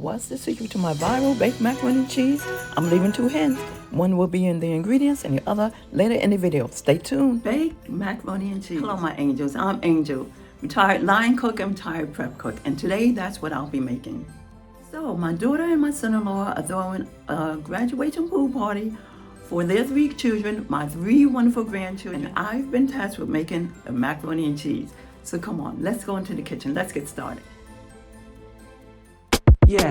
What's the secret to my viral baked macaroni and cheese? I'm leaving 2 hints. One will be in the ingredients and the other later in the video. Stay tuned. Baked macaroni and cheese. Hello, my angels. I'm Angel, retired line cook and retired prep cook. And today, that's what I'll be making. So, my daughter and my son-in-law are throwing a graduation pool party for their 3 children, my 3 wonderful grandchildren. And I've been tasked with making a macaroni and cheese. So come on, let's go into the kitchen. Let's get started. Yeah.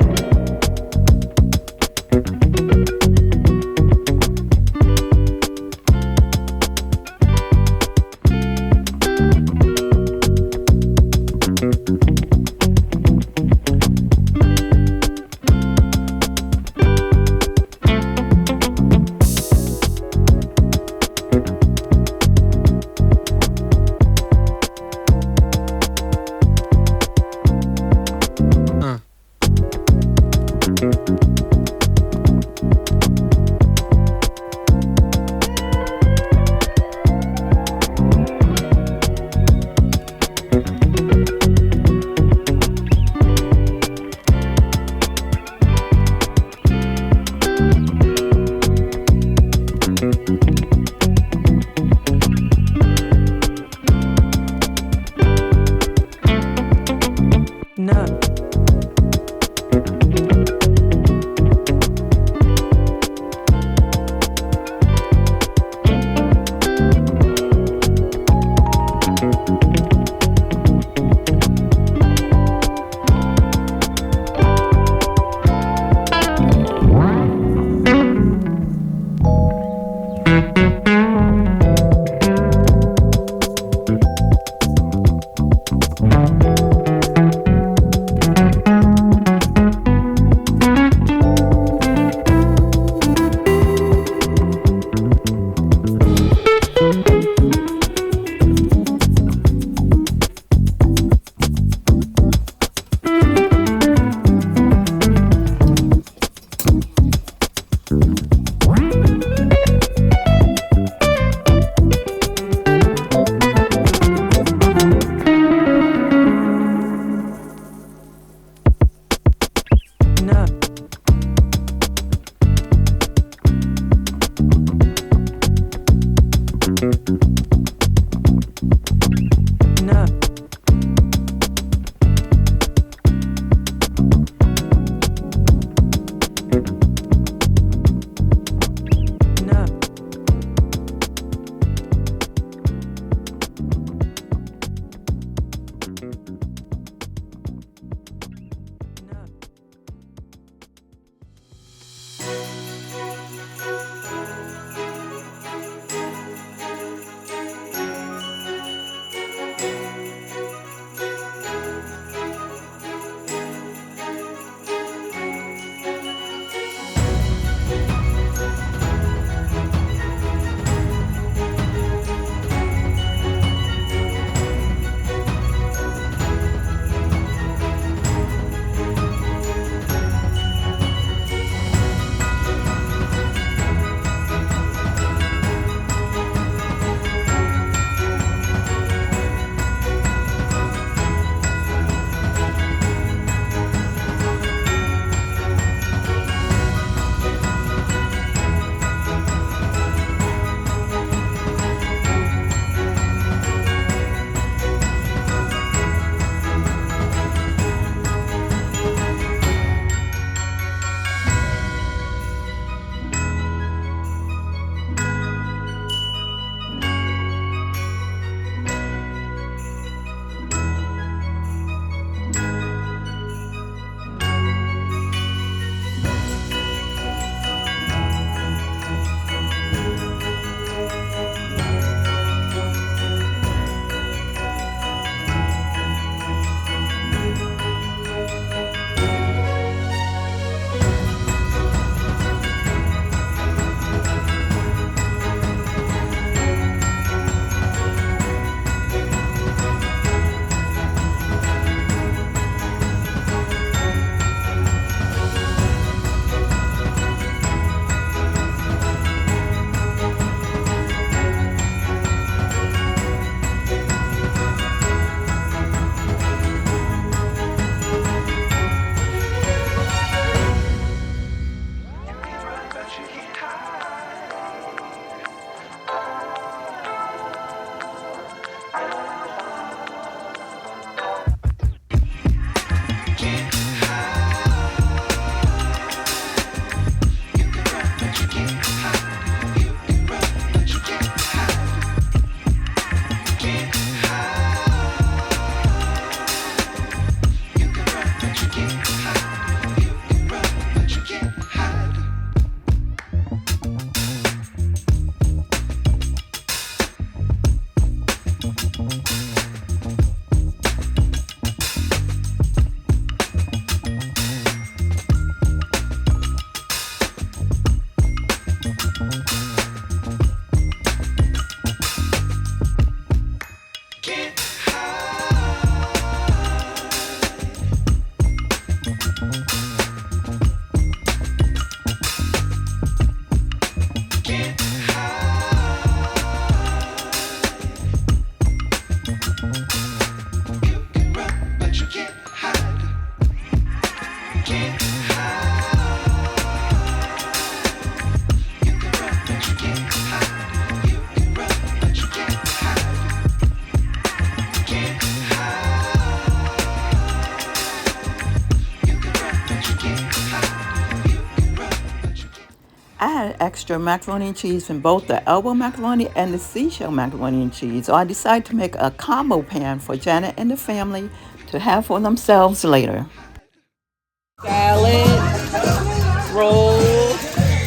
No. I had extra macaroni and cheese from both the elbow macaroni and the seashell macaroni and cheese, so I decided to make a combo pan for Janet and the family to have for themselves later. Salad, rolls,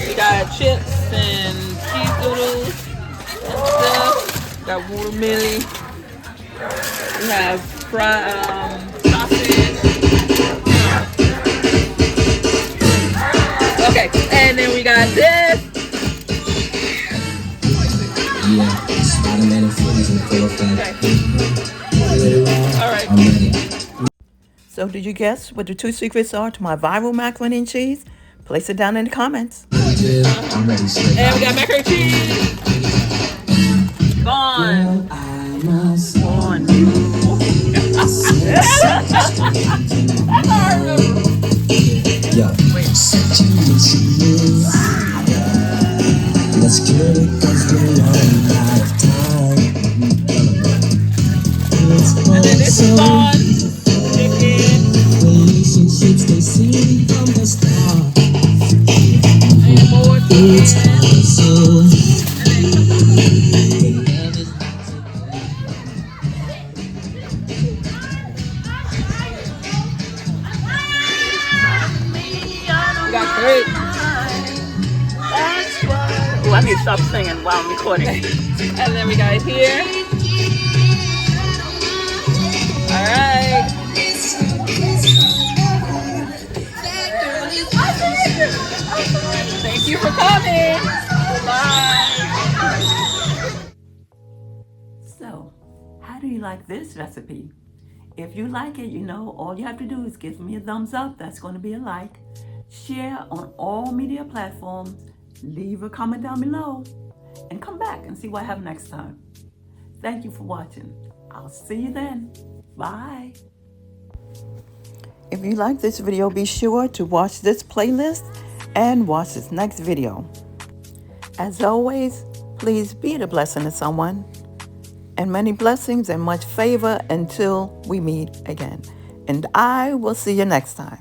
we got chips and cheese doodles and stuff. Got watermelon. We have sausage. Okay, and then we got this. Yeah, Spider-Man and Footies and full of that. All right. I'm ready. So did you guess what the two secrets are to my viral macaroni and cheese? Place it down in the comments. I'm ready, sir. And we got macaroni and cheese. Gone. On you. Yo, such a mission. Let's get it, cause we're running out of time. And then this is gone. Chicken. Relationships, they seem from the start. And more It's chicken. awesome. We got great. Oh, I need to stop singing while I'm recording. And then we got it here. All right. Thank you for coming. Bye. So, how do you like this recipe? If you like it, you know, all you have to do is give me a thumbs up. That's going to be a like. Share on all media platforms. Leave a comment down below. And come back and see what I have next time. Thank you for watching. I'll see you then. Bye. If you like this video, be sure to watch this playlist and watch this next video. As always, please be a blessing to someone. And many blessings and much favor until we meet again. And I will see you next time.